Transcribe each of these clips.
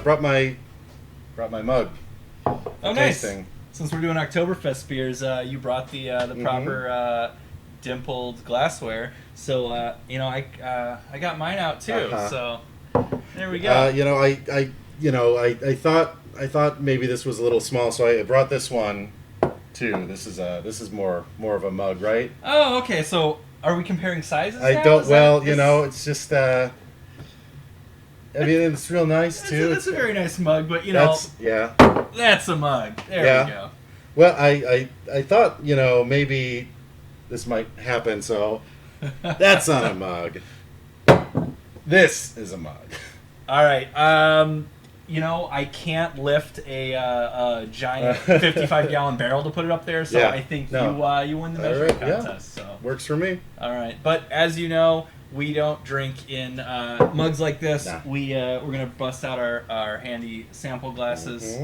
brought my mug. Oh, nice. Tasting. Since we're doing Oktoberfest beers, you brought the proper dimpled glassware. So I got mine out too. So there we go. I thought maybe this was a little small, so I brought this one too. This is more of a mug, right? Oh, okay. So are we comparing sizes? I now? don't. Well, it's just. It's real nice too. It's a very nice mug, but that's a mug. There we go. Well, I thought maybe this might happen, so that's not a mug. This is a mug. All right. I can't lift a giant 55-gallon barrel to put it up there, so I think you win the measuring contest. So works for me. All right, but as you know, we don't drink in mugs like this. Nah. We're gonna bust out our handy sample glasses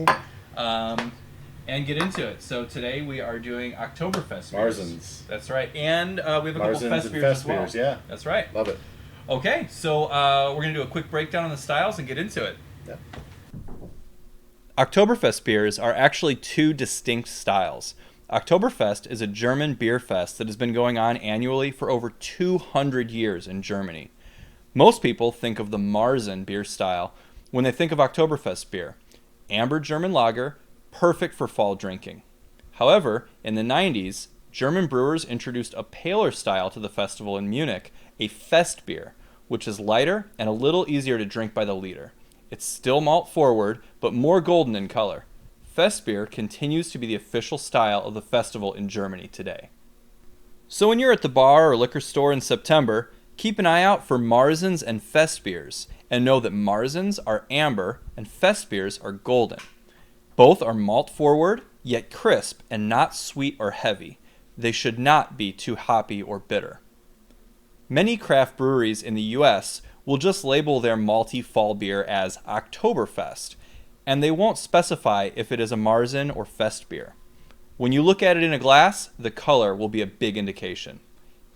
and get into it. So today we are doing Oktoberfest beers. Marzens. That's right, and we have a couple Fest beers as well. Yeah, that's right. Love it. Okay, so we're gonna do a quick breakdown on the styles and get into it. Yeah. Oktoberfest beers are actually two distinct styles. Oktoberfest is a German beer fest that has been going on annually for over 200 years in Germany. Most people think of the Marzen beer style when they think of Oktoberfest beer. Amber German lager, perfect for fall drinking. However, in the 90s, German brewers introduced a paler style to the festival in Munich, a Festbier, which is lighter and a little easier to drink by the liter. It's still malt forward, but more golden in color. Festbier continues to be the official style of the festival in Germany today. So when you're at the bar or liquor store in September, keep an eye out for Marzens and Festbiers, and know that Marzens are amber and Festbiers are golden. Both are malt forward, yet crisp and not sweet or heavy. They should not be too hoppy or bitter. Many craft breweries in the US will just label their malty fall beer as Oktoberfest, and they won't specify if it is a Marzen or Fest beer. When you look at it in a glass, the color will be a big indication.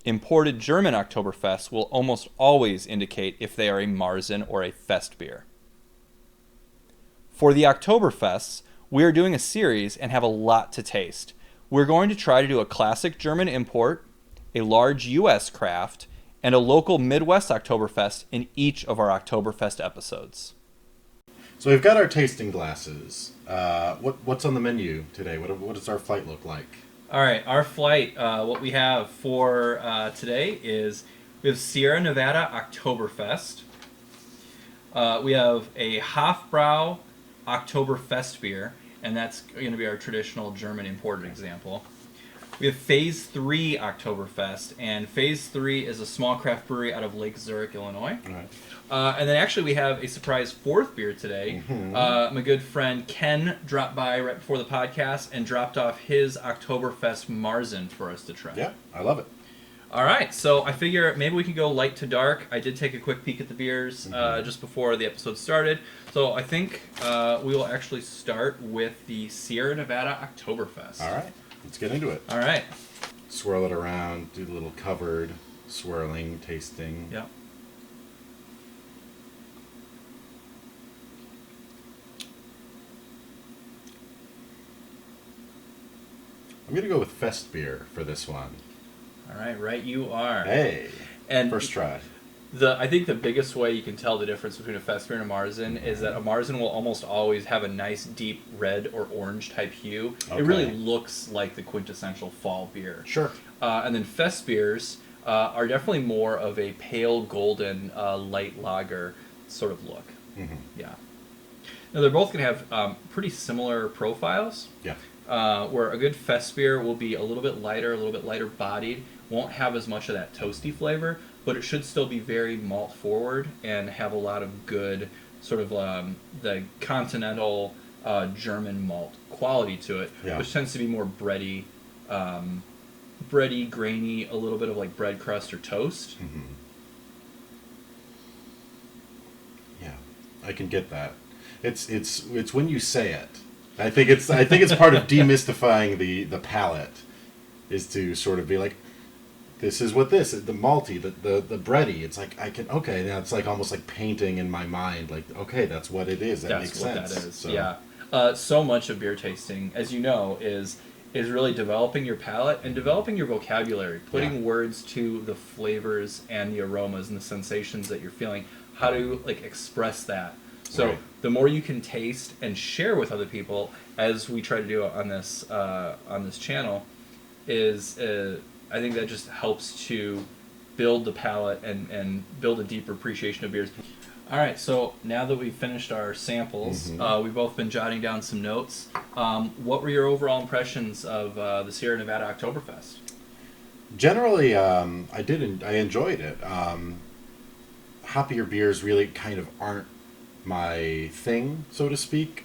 Imported German Oktoberfest will almost always indicate if they are a Marzen or a Fest beer. For the Oktoberfests, we are doing a series and have a lot to taste. We're going to try to do a classic German import, a large US craft, and a local Midwest Oktoberfest in each of our Oktoberfest episodes. So we've got our tasting glasses. What's on the menu today? What does our flight look like? All right, our flight, what we have for today is we have Sierra Nevada Oktoberfest. We have a Hofbrau Oktoberfestbier, and that's going to be our traditional German imported example. We have Phase 3 Oktoberfest, and Phase 3 is a small craft brewery out of Lake Zurich, Illinois. All right. And then actually we have a surprise fourth beer today. My good friend Ken dropped by right before the podcast and dropped off his Oktoberfest Marzen for us to try. Yeah, I love it. All right, so I figure maybe we can go light to dark. I did take a quick peek at the beers just before the episode started. So I think we will actually start with the Sierra Nevada Oktoberfest. All right, let's get into it. All right. Swirl it around, do the little covered swirling, tasting. Yep. I'm going to go with Fest beer for this one. All right, right you are. Hey, and first try. I think the biggest way you can tell the difference between a Fest beer and a Marzen is that a Marzen will almost always have a nice deep red or orange type hue. Okay. It really looks like the quintessential fall beer. Sure. And then Fest beers are definitely more of a pale golden light lager sort of look. Mm-hmm. Yeah. Now they're both going to have pretty similar profiles. Yeah. Where a good Fest beer will be a little bit lighter bodied, won't have as much of that toasty flavor, but it should still be very malt forward and have a lot of good sort of the continental German malt quality to it, which tends to be more bready, grainy, a little bit of like bread crust or toast. Mm-hmm. Yeah, I can get that. It's when you say it. I think it's part of demystifying the palate is to sort of be like, this is what this is, the malty, the bready. It's like I can now it's like almost like painting in my mind. Like okay, that's what it is. That makes sense. That's what that is. So. Yeah. So much of beer tasting, as you know, is really developing your palate and developing your vocabulary, putting words to the flavors and the aromas and the sensations that you're feeling. How to like express that. So the more you can taste and share with other people, as we try to do on this channel, is I think that just helps to build the palate and build a deeper appreciation of beers. All right, so now that we've finished our samples, we've both been jotting down some notes. What were your overall impressions of the Sierra Nevada Oktoberfest? Generally, I enjoyed it. Hoppier beers really kind of aren't my thing, so to speak.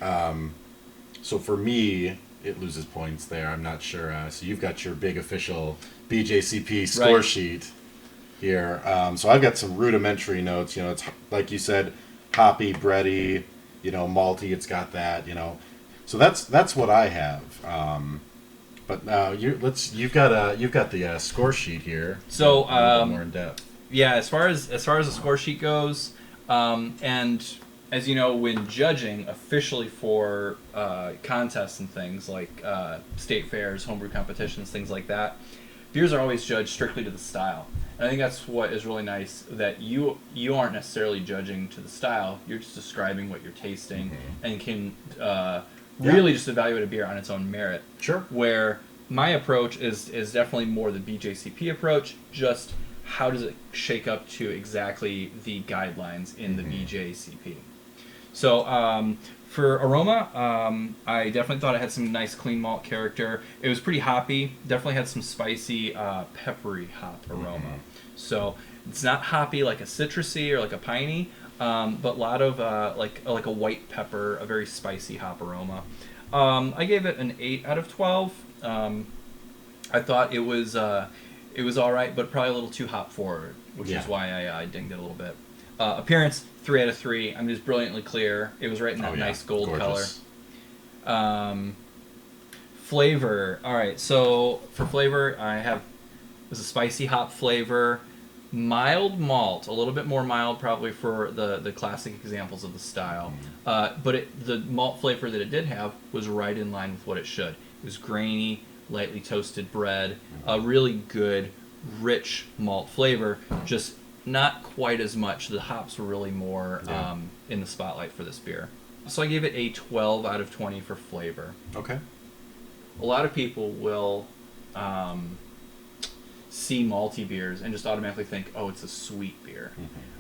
So for me, it loses points there. I'm not sure. So you've got your big official BJCP score sheet here. So I've got some rudimentary notes. It's like you said, hoppy, bready, malty. It's got that. So that's what I have. But now you've got the score sheet here. So a little more in depth. Yeah, as far as the score sheet goes, and as you know, when judging officially for contests and things like state fairs, homebrew competitions, things like that, beers are always judged strictly to the style. And I think that's what is really nice, that you aren't necessarily judging to the style, you're just describing what you're tasting and can really just evaluate a beer on its own merit. Sure. Where my approach is definitely more the BJCP approach, just how does it shake up to exactly the guidelines in the BJCP. So for Aroma, I definitely thought it had some nice clean malt character. It was pretty hoppy, definitely had some spicy, peppery hop aroma. So it's not hoppy like a citrusy or like a piney, but a lot of like a white pepper, a very spicy hop aroma. I gave it an 8 out of 12. I thought it was all right, but probably a little too hop forward, which is why I dinged it a little bit. Appearance, 3 out of 3. I'm just brilliantly clear. It was right in that nice gold Gorgeous. color. Flavor. All right, so for flavor, it was a spicy hop flavor, mild malt, a little bit more mild probably for the classic examples of the style. But the malt flavor that it did have was right in line with what it should. It was grainy, lightly toasted bread, a really good, rich malt flavor, just not quite as much. The hops were really more in the spotlight for this beer. So I gave it a 12 out of 20 for flavor. Okay. A lot of people will see malty beers and just automatically think, oh, it's a sweet beer.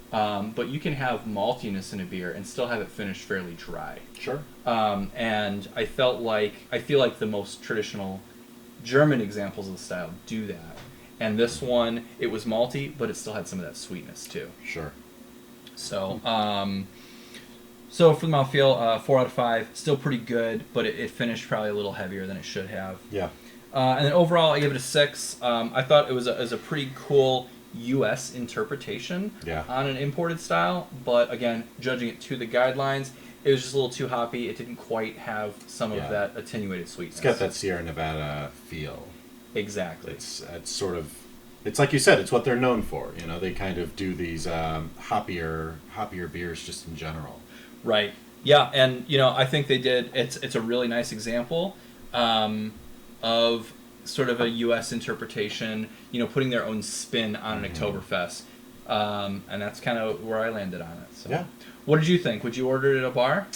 But you can have maltiness in a beer and still have it finished fairly dry. Sure. And I feel like the most traditional German examples of the style do that. And this one, it was malty, but it still had some of that sweetness too. Sure. So, so for the mouthfeel, 4 out of 5, still pretty good, but it finished probably a little heavier than it should have. Yeah. And then overall, I gave it a 6. I thought it was a pretty cool U.S. interpretation on an imported style, but again, judging it to the guidelines, it was just a little too hoppy. It didn't quite have some of that attenuated sweetness. It's got that Sierra Nevada feel. Exactly. It's sort of, it's like you said, it's what they're known for. They kind of do these hoppier beers just in general. Right. Yeah, and I think they did. It's a really nice example of sort of a U.S. interpretation. Putting their own spin on an Oktoberfest, and that's kind of where I landed on it. So. Yeah. What did you think? Would you order it at a bar?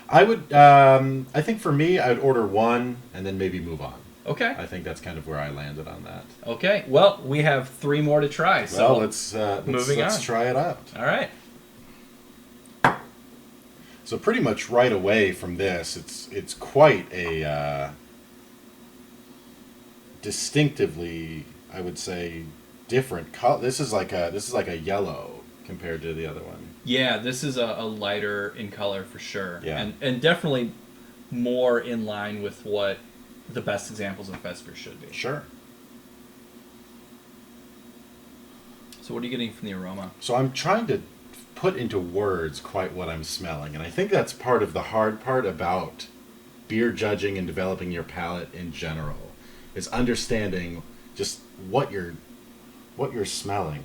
I would. I think for me, I would order one and then maybe move on. Okay. I think that's kind of where I landed on that. Okay. Well, we have 3 more to try. So let's let's try it out. All right. So pretty much right away from this, it's quite a distinctively, I would say, different color. This is like a yellow compared to the other one. Yeah, this is a lighter in color for sure. Yeah. And definitely more in line with what the best examples of Festbier should be. Sure. So what are you getting from the aroma? So I'm trying to put into words quite what I'm smelling, and I think that's part of the hard part about beer judging and developing your palate in general, is understanding just what you're what you're smelling.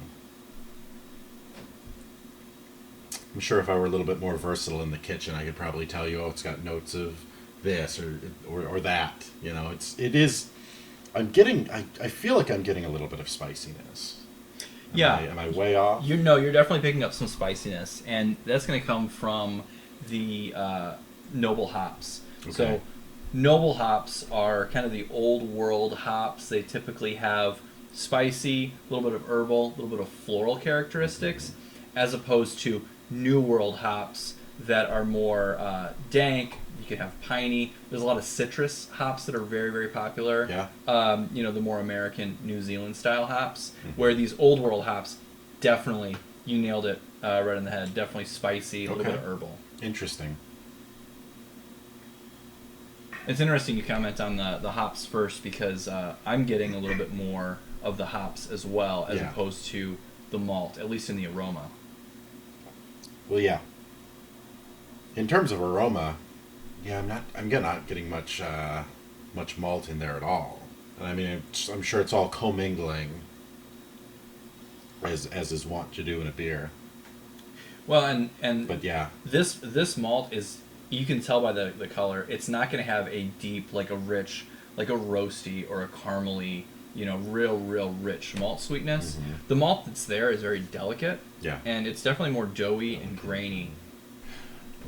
I'm sure if I were a little bit more versatile in the kitchen, I could probably tell you, oh, it's got notes of this or that. You know, it is. I feel like I'm getting a little bit of spiciness. Am I way off? You're definitely picking up some spiciness, and that's going to come from the noble hops. Okay. So, noble hops are kind of the old world hops. They typically have spicy, a little bit of herbal, a little bit of floral characteristics, as opposed to new world hops that are more dank. You can have piney. There's a lot of citrus hops that are very, very popular. Yeah. The more American New Zealand style hops, where these old world hops, definitely, you nailed it right in the head. Definitely spicy, a little bit of herbal. Interesting. It's interesting you comment on the hops first, because I'm getting a little bit more of the hops as well, as opposed to the malt, at least in the aroma. Well, yeah. In terms of aroma, I'm not getting much malt in there at all. And I mean, I'm sure it's all commingling, as is wont to do in a beer. Well, but yeah, this malt is, you can tell by the color, it's not going to have a deep, like a rich, like a roasty or a caramely, real rich malt sweetness. Mm-hmm. The malt that's there is very delicate. Yeah. And it's definitely more doughy and grainy.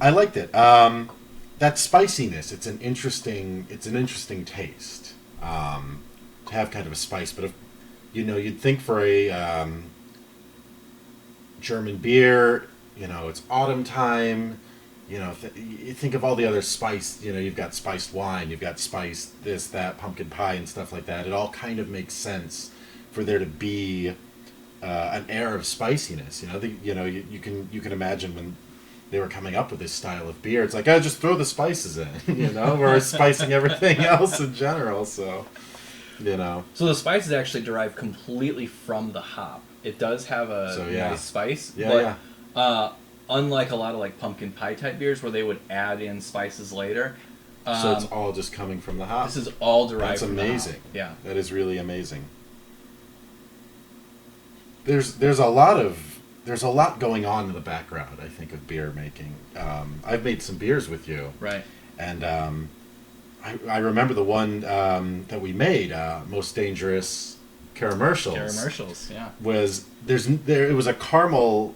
I liked it. That spiciness, it's an interesting taste. To have kind of a spice, but you'd think for a German beer, it's autumn time. You think of all the other spice. You've got spiced wine, you've got spiced this, that, pumpkin pie, and stuff like that. It all kind of makes sense for there to be an air of spiciness. You can imagine when they were coming up with this style of beer. It's like, just throw the spices in, we're spicing everything else in general. So, So the spices actually derive completely from the hop. It does have a nice spice, but unlike a lot of like pumpkin pie type beers where they would add in spices later. So it's all just coming from the hop. This is all derived from amazing. The hop. Yeah. That is really amazing. There's a lot going on in the background, I think, of beer making. I've made some beers with you. Right. And I remember the one that we made, Most Dangerous Caramercials. Caramercials, yeah. It was a caramel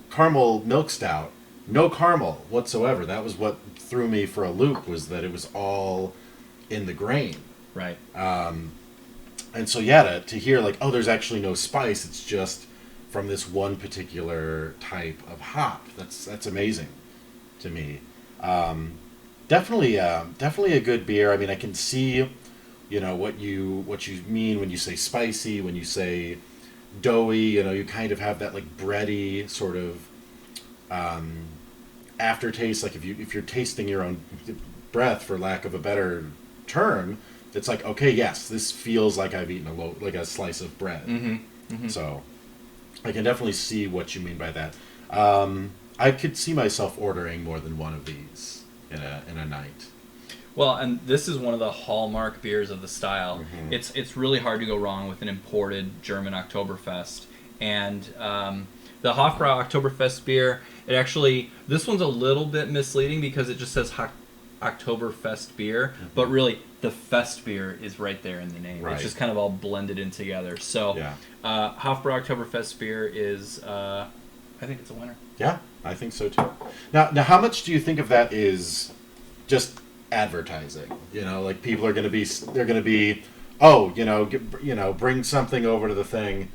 milk stout. No caramel whatsoever. That was what threw me for a loop, was that it was all in the grain. Right. And so to hear like, oh, there's actually no spice, it's just from this one particular type of hop. That's amazing to me. Definitely a good beer. I mean, I can see, what you mean when you say spicy, when you say doughy. You kind of have that like bready sort of aftertaste. Like if you're tasting your own breath, for lack of a better term, it's like, okay, yes, this feels like I've eaten a slice of bread. Mm-hmm. Mm-hmm. So I can definitely see what you mean by that. I could see myself ordering more than one of these in a night. Well, and this is one of the hallmark beers of the style. Mm-hmm. It's really hard to go wrong with an imported German Oktoberfest. And the Hofbrau Oktoberfest beer, this one's a little bit misleading because it just says Oktoberfest beer, mm-hmm. but really the Fest beer is right there in the name. Right. It's just kind of all blended in together. So Hofbrau Oktoberfest beer is, I think it's a winner. Yeah, I think so too. Now, how much do you think of that is just advertising? Like people are going to be, bring something over to the thing,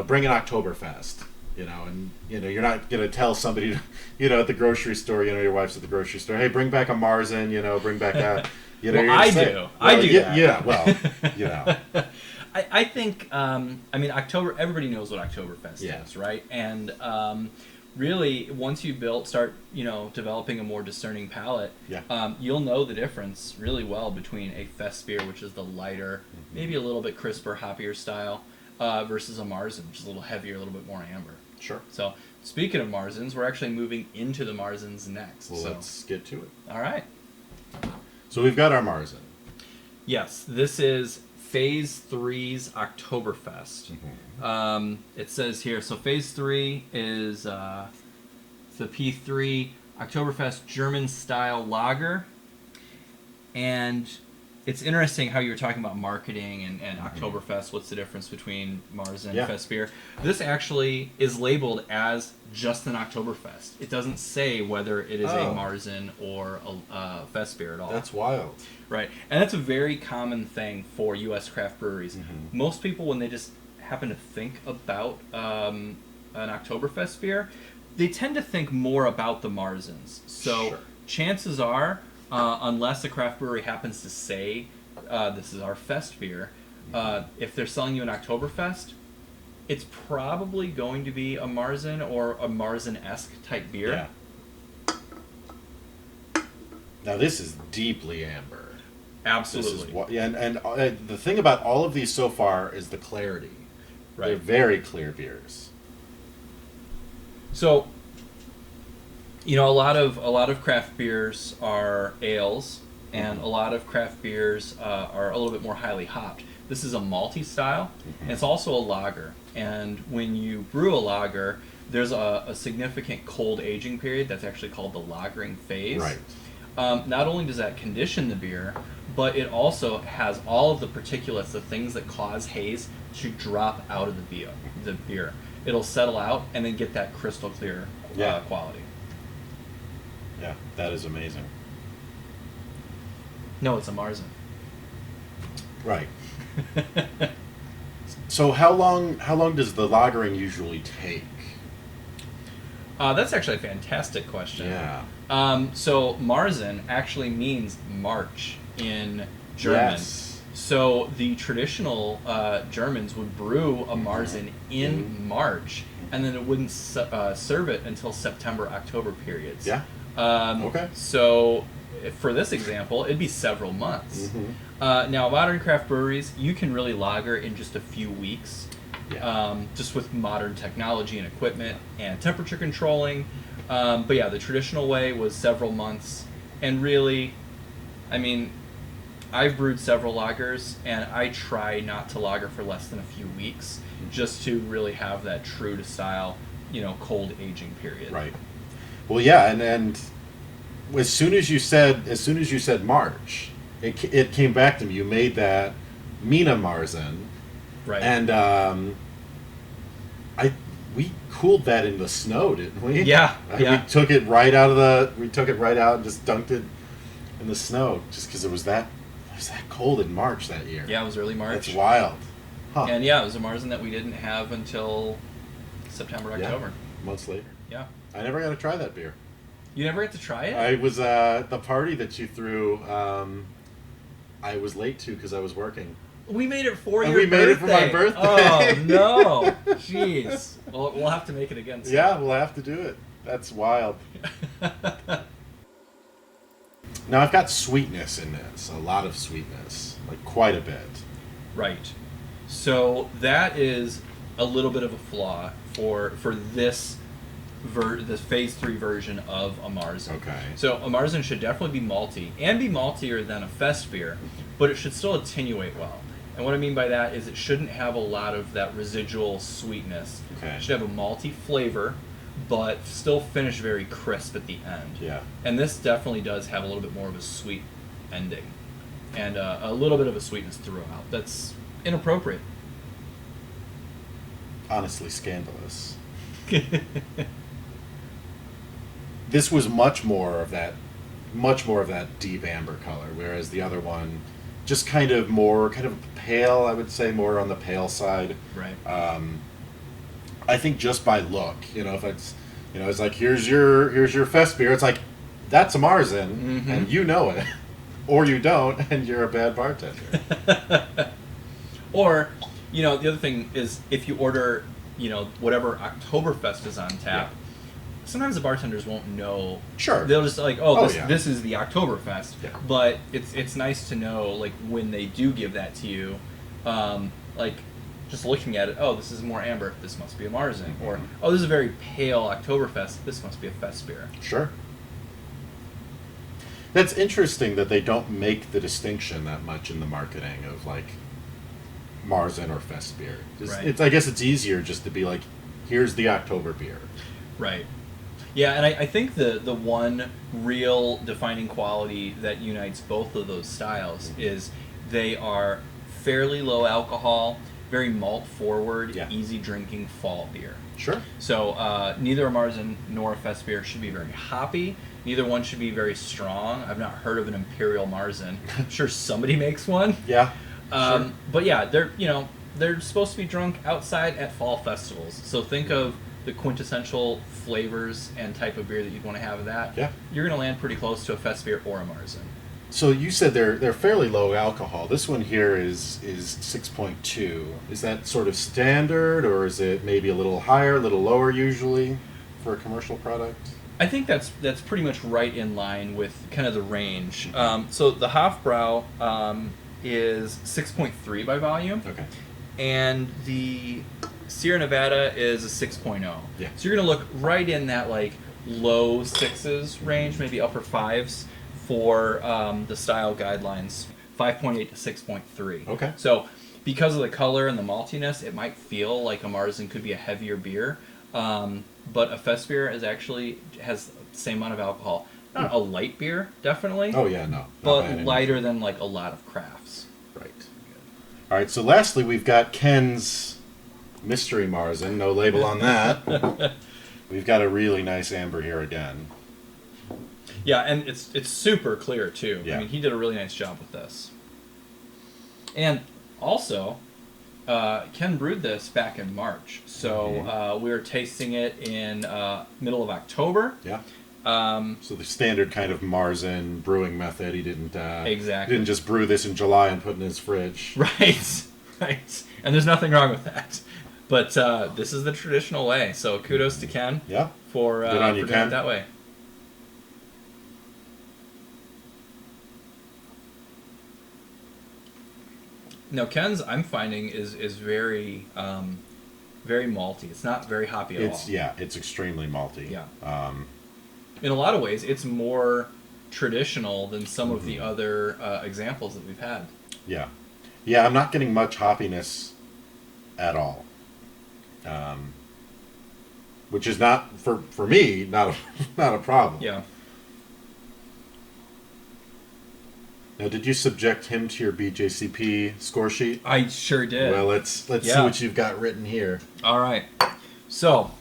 bring an Oktoberfest, and you're not going to tell somebody, at the grocery store, your wife's at the grocery store, hey, bring back a Marzen, bring back a, well, I do that. Yeah, well, I think, October, everybody knows what Oktoberfest is, right? And really, once you start developing a more discerning palate, you'll know the difference really well between a Fest beer, which is the lighter, mm-hmm. maybe a little bit crisper, hoppier style, versus a Marzen, which is a little heavier, a little bit more amber. Sure. So, speaking of Marzens, we're actually moving into the Marzens next. Well, let's get to it. All right. So we've got our Marzen. Yes, this is Phase 3's Oktoberfest. It says here, so Phase 3 is the P3 Oktoberfest German-style lager. And it's interesting how you were talking about marketing and Oktoberfest. What's the difference between Marzen and Festbier? This actually is labeled as just an Oktoberfest. It doesn't say whether it is a Marzen or a Festbier at all. That's wild. Right. And that's a very common thing for U.S. craft breweries. Most people, when they just happen to think about an Oktoberfest beer, they tend to think more about the Marzens. So chances are, unless a craft brewery happens to say, this is our fest beer, if they're selling you an Oktoberfest, it's probably going to be a Marzen or a Marzen-esque type beer. Yeah. Now this is deeply amber. Absolutely. This is and the thing about all of these so far is the clarity. Right. They're very clear beers. So, you know, a lot of craft beers are ales, and a lot of craft beers are a little bit more highly hopped. This is a malty style, and it's also a lager. And when you brew a lager, there's a significant cold aging period that's actually called the lagering phase. Right. Not only does that condition the beer, but it also has all of the particulates, the things that cause haze, to drop out of the beer. It'll settle out and then get that crystal clear quality. Yeah, that is amazing. No, it's a Marzen. Right. So how long does the lagering usually take? That's actually a fantastic question. Yeah. So Marzen actually means March in German. Yes. So the traditional Germans would brew a Marzen in March, and then it wouldn't serve it until September-October periods. Yeah. Okay. So for this example, it'd be several months. Now, modern craft breweries, you can really lager in just a few weeks, just with modern technology and equipment and temperature controlling. But yeah, the traditional way was several months. And really, I mean, I've brewed several lagers, and I try not to lager for less than a few weeks, just to really have that true to style, cold aging period. Right. Well, yeah, and as soon as you said March, it came back to me. You made that Mina Marzen, right? And we cooled that in the snow, didn't we? Yeah. We took it right out and just dunked it in the snow, just because it was that cold in March that year. Yeah, it was early March. That's wild. Huh. And yeah, it was a Marzen that we didn't have until September, October. Months later. Yeah. I never got to try that beer. You never got to try it? I was the party that you threw. I was late to because I was working. We made it for and your birthday. We made it for my birthday. Oh no! Jeez. Well, we'll have to make it again soon. Yeah, we'll have to do it. That's wild. Now I've got sweetness in this, a lot of sweetness, like quite a bit. Right. So that is a little bit of a flaw for this the Phase 3 version of a Marzen. Okay. So a Marzen should definitely be malty, and be maltier than a fest beer, but it should still attenuate well. And what I mean by that is it shouldn't have a lot of that residual sweetness. Okay. It should have a malty flavor, but still finish very crisp at the end. Yeah. And this definitely does have a little bit more of a sweet ending, and a little bit of a sweetness throughout. That's inappropriate. Honestly, scandalous. This was much more of that deep amber color, whereas the other one, just kind of pale. I would say more on the pale side. Right. I think just by look, if it's, it's like here's your fest beer. It's like that's a Marzen, and you know it, or you don't, and you're a bad bartender. Or, the other thing is if you order, whatever Oktoberfest is on tap. Yeah. Sometimes the bartenders won't know. Sure. They'll just this is the Oktoberfest. Yeah. But it's nice to know, like, when they do give that to you, just looking at it, this is more amber, this must be a Marzen. Or, this is a very pale Oktoberfest, this must be a fest beer. Sure. That's interesting that they don't make the distinction that much in the marketing of, like, Marzen or Festbier. Right. I guess it's easier just to be like, here's the October beer. Right. Yeah, and I think the one real defining quality that unites both of those styles is they are fairly low alcohol, very malt forward, Yeah. easy drinking fall beer. Sure. So neither a Marzen nor a Festbier should be very hoppy. Neither one should be very strong. I've not heard of an Imperial Marzen. I'm sure somebody makes one. Yeah. Sure. But yeah, they're supposed to be drunk outside at fall festivals. So think of the quintessential flavors and type of beer that you'd want to have of that. Yeah. You're going to land pretty close to a Festbier or a Marzen. So you said they're fairly low alcohol. This one here is 6.2. Is that sort of standard, or is it maybe a little higher, a little lower usually for a commercial product? I think that's pretty much right in line with kind of the range. So the Hofbrau is 6.3 by volume. Okay. And the Sierra Nevada is a 6.0. Yeah. So you're going to look right in that like low sixes range, maybe upper fives for the style guidelines, 5.8 to 6.3. Okay. So because of the color and the maltiness, it might feel like a Marzen could be a heavier beer. But a Festbier has the same amount of alcohol. Not a light beer, definitely. Oh yeah, no. But lighter than like a lot of crafts. Right. All right. So lastly, we've got Ken's Mystery Marzen. No label on that. We've got a really nice amber here again. Yeah, and it's super clear too. Yeah. I mean, he did a really nice job with this. And also, Ken brewed this back in March, so we were tasting it in middle of October. Yeah. So the standard kind of Marzen brewing method. He didn't Exactly. Didn't just brew this in July and put it in his fridge. Right, right. And there's nothing wrong with that. But this is the traditional way. So kudos to Ken. Yeah. For Good on you, doing Ken. it that way. Now Ken's, I'm finding, is very very malty. It's not very hoppy at all. It's extremely malty. Yeah. In a lot of ways, it's more traditional than some of the other examples that we've had. Yeah. Yeah, I'm not getting much hoppiness at all. Which is not, for me, not a problem. Yeah. Now, did you subject him to your BJCP score sheet? I sure did. Well, let's see what you've got written here. All right. So,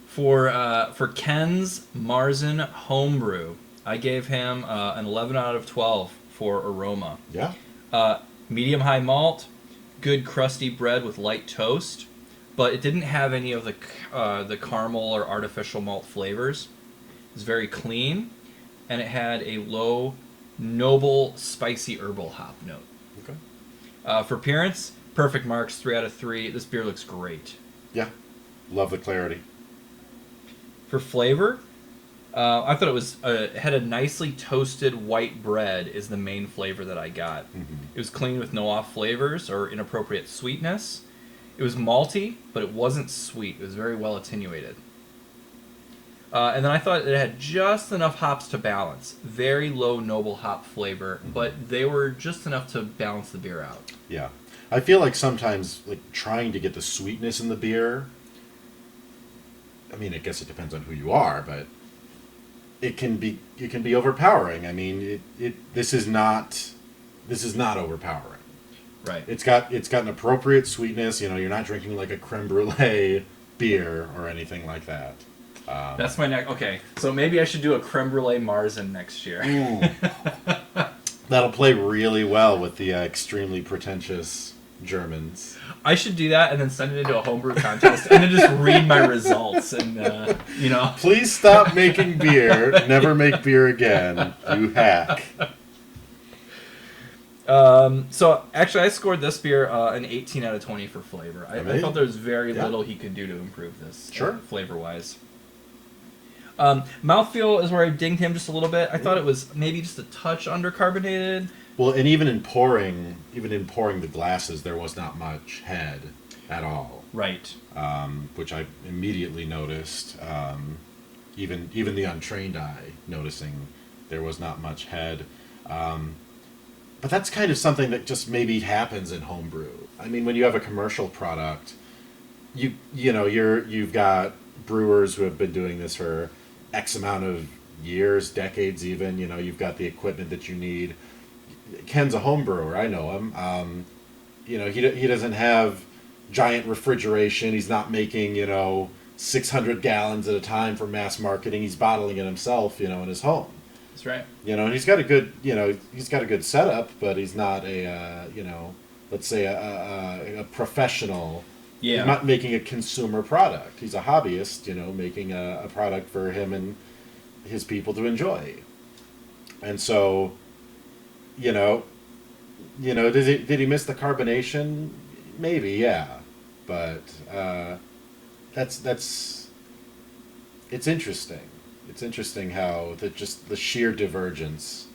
for Ken's Marzen homebrew, I gave him an 11 out of 12 for Aroma. Yeah. Medium high malt, good crusty bread with light toast, but it didn't have any of the caramel or artificial malt flavors. It was very clean, and it had a low, noble, spicy herbal hop note. Okay. For appearance, perfect marks, 3 out of 3. This beer looks great. Yeah. Love the clarity. For flavor, I thought it had a nicely toasted white bread is the main flavor that I got. Mm-hmm. It was clean with no off flavors or inappropriate sweetness. It was malty, but it wasn't sweet. It was very well attenuated. And then I thought it had just enough hops to balance. Very low noble hop flavor, but they were just enough to balance the beer out. Yeah. I feel like sometimes, like, trying to get the sweetness in the beer, I mean, I guess it depends on who you are, but it can be overpowering. I mean, this is not overpowering. Right. It's got an appropriate sweetness. You know, you're not drinking like a creme brulee beer or anything like that. That's my next. Okay, so maybe I should do a creme brulee Marzen next year. Ooh. That'll play really well with the extremely pretentious Germans. I should do that and then send it into a homebrew contest and then just read my results and Please stop making beer. Never make beer again. You hack. So actually, I scored this beer an 18 out of 20 for flavor. I thought there was very little he could do to improve this, flavor-wise. Mouthfeel is where I dinged him just a little bit. I thought it was maybe just a touch undercarbonated. Well, and even in pouring the glasses, there was not much head at all. Right. Which I immediately noticed. Even the untrained eye noticing there was not much head. But but that's kind of something that just maybe happens in homebrew. I mean, when you have a commercial product, you've got brewers who have been doing this for X amount of years, decades even. You've got the equipment that you need. Ken's a home brewer. I know him. He doesn't have giant refrigeration. He's not making 600 gallons at a time for mass marketing. He's bottling it himself, in his home. That's right. And he's got a good setup, but he's not let's say a professional. Yeah. He's not making a consumer product. He's a hobbyist, making a product for him and his people to enjoy. And so, did he miss the carbonation? Maybe, yeah. But it's interesting. It's interesting how the sheer divergence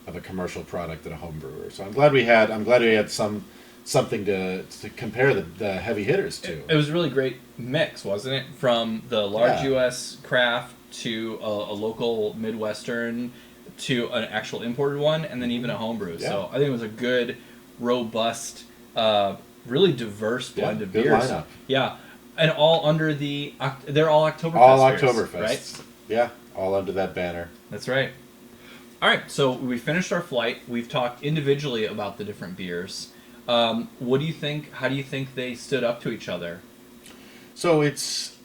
of a commercial product and a home brewer. So I'm glad we had something to compare the heavy hitters to. It was a really great mix, wasn't it? From the large Yeah. U.S. craft to a local Midwestern to an actual imported one, and then even a homebrew. Yeah. So I think it was a good, robust, really diverse blend of good beers. lineup. Yeah, and all under they're all Oktoberfest All beers, Oktoberfest, right? Yeah, all under that banner. That's right. All right, so we finished our flight. We've talked individually about the different beers. What do you think? How do you think they stood up to each other? So it's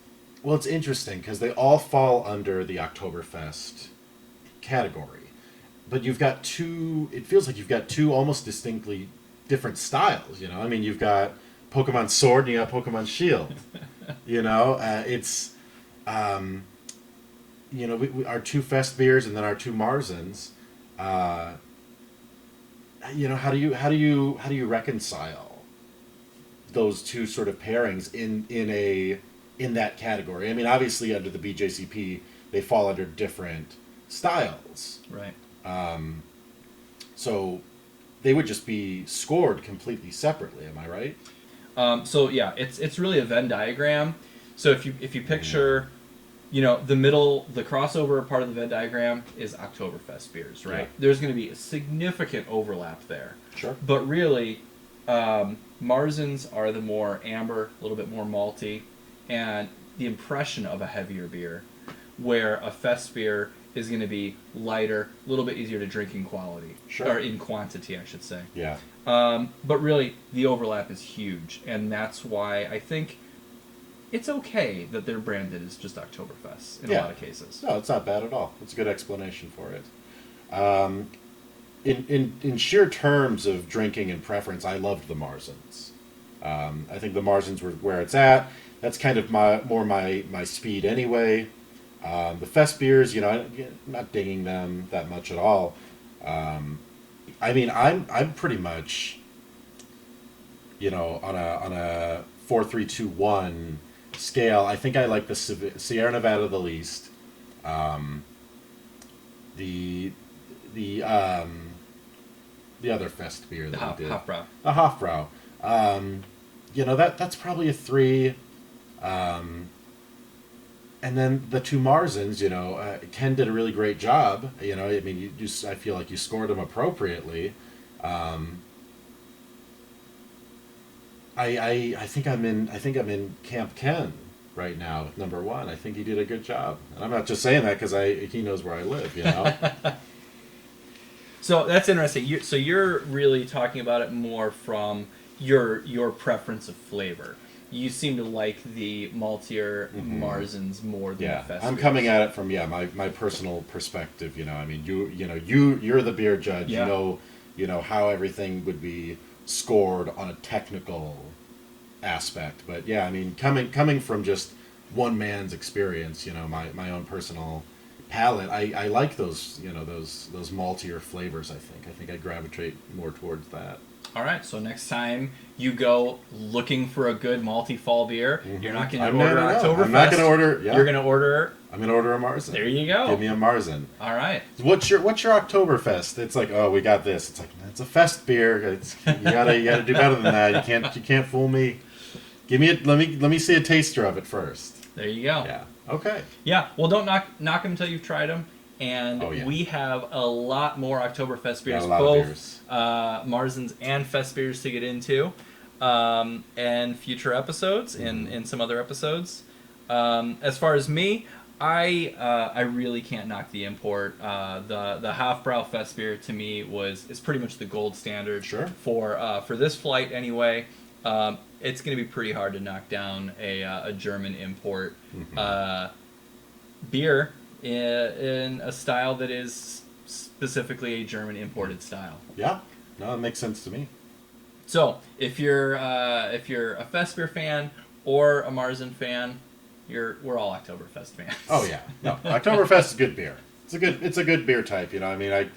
interesting because they all fall under the Oktoberfest category, but you've got two. It feels like you've got two almost distinctly different styles. I mean, you've got Pokemon Sword and you got Pokemon Shield. It's our two Festbiers and then our two Marzens. How do you reconcile those two sort of pairings in that category? I mean, obviously under the BJCP they fall under different styles, Right. So they would just be scored completely separately. Am I right? So yeah, it's really a Venn diagram. So if you picture, the middle, the crossover part of the Venn diagram is Oktoberfest beers, right? Yeah. There's going to be a significant overlap there. Sure. But really, Marzens are the more amber, a little bit more malty, and the impression of a heavier beer, where a Fest beer is going to be lighter, a little bit easier to drink in quality. Sure. Or in quantity, I should say. Yeah. But really, the overlap is huge, and that's why I think it's okay that they're branded as just Oktoberfest in a lot of cases. No, it's not bad at all. It's a good explanation for it. In sheer terms of drinking and preference, I loved the Marzens. I think the Marzens were where it's at. That's kind of my speed anyway. The Fest beers, I'm not dinging them that much at all. I mean, I'm pretty much, on a 4-3-2-1 scale. I think I like the Sierra Nevada the least. The other Fest beer that we did, Hofbrau. a Hofbrau. That's probably a 3. And then the two Marzens, Ken did a really great job. I mean, I feel like you scored them appropriately. I think I'm in Camp Ken right now with number 1. I think he did a good job, and I'm not just saying that because he knows where I live. So that's interesting. You're really talking about it more from your preference of flavor. You seem to like the maltier Marzens more than the Fest. I'm coming at it from my personal perspective. I mean, you're the beer judge. Yeah. You know how everything would be scored on a technical aspect. But yeah, I mean, coming from just one man's experience, my own personal palate, I like those those maltier flavors. I think I gravitate more towards that. All right, so next time you go looking for a good malty fall beer, you're not going to order Oktoberfest. I'm not going to order. Yeah. You're going to order. I'm going to order a Marzen. There you go. Give me a Marzen. All right. What's your Oktoberfest? It's like, oh, we got this. It's like, it's a Fest beer. You gotta do better than that. You can't fool me. Give me let me see a taster of it first. There you go. Yeah. Okay. Yeah. Well, don't knock them until you've tried them. and Oh, yeah. we have a lot more Oktoberfest beers, Got a lot of both beers. Marzens and Festbiers to get into, and future episodes, in some other episodes. As far as me, I really can't knock the import. The Hofbrau Festbier to me is pretty much the gold standard Sure. for this flight anyway. It's going to be pretty hard to knock down a German import beer in a style that is specifically a German imported style. Yeah. No, that makes sense to me. So if you're a Festbier fan or a Marzen fan, we're all Oktoberfest fans. Oh yeah, no, Oktoberfest is good beer. It's a good beer type. You know, I mean,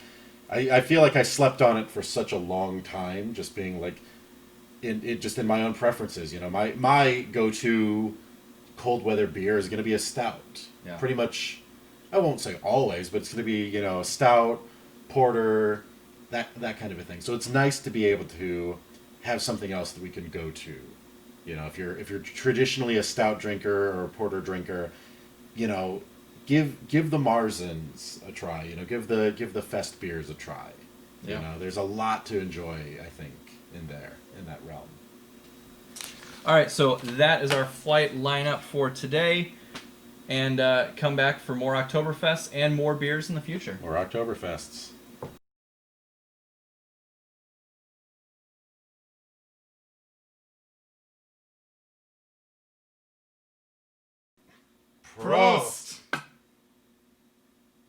I feel like I slept on it for such a long time, just being like, in my own preferences. You know, my go-to cold weather beer is going to be a stout. Yeah. Pretty much, I won't say always, but it's going to be a stout, porter, that kind of a thing. So it's nice to be able to have something else that we can go to. You know, if you're traditionally a stout drinker or a porter drinker, give the Marzens a try. Give the Fest beers a try. Yeah. There's a lot to enjoy, I think, in that realm. All right, so that is our flight lineup for today, and come back for more Oktoberfest and more beers in the future. Or Oktoberfests. Prost!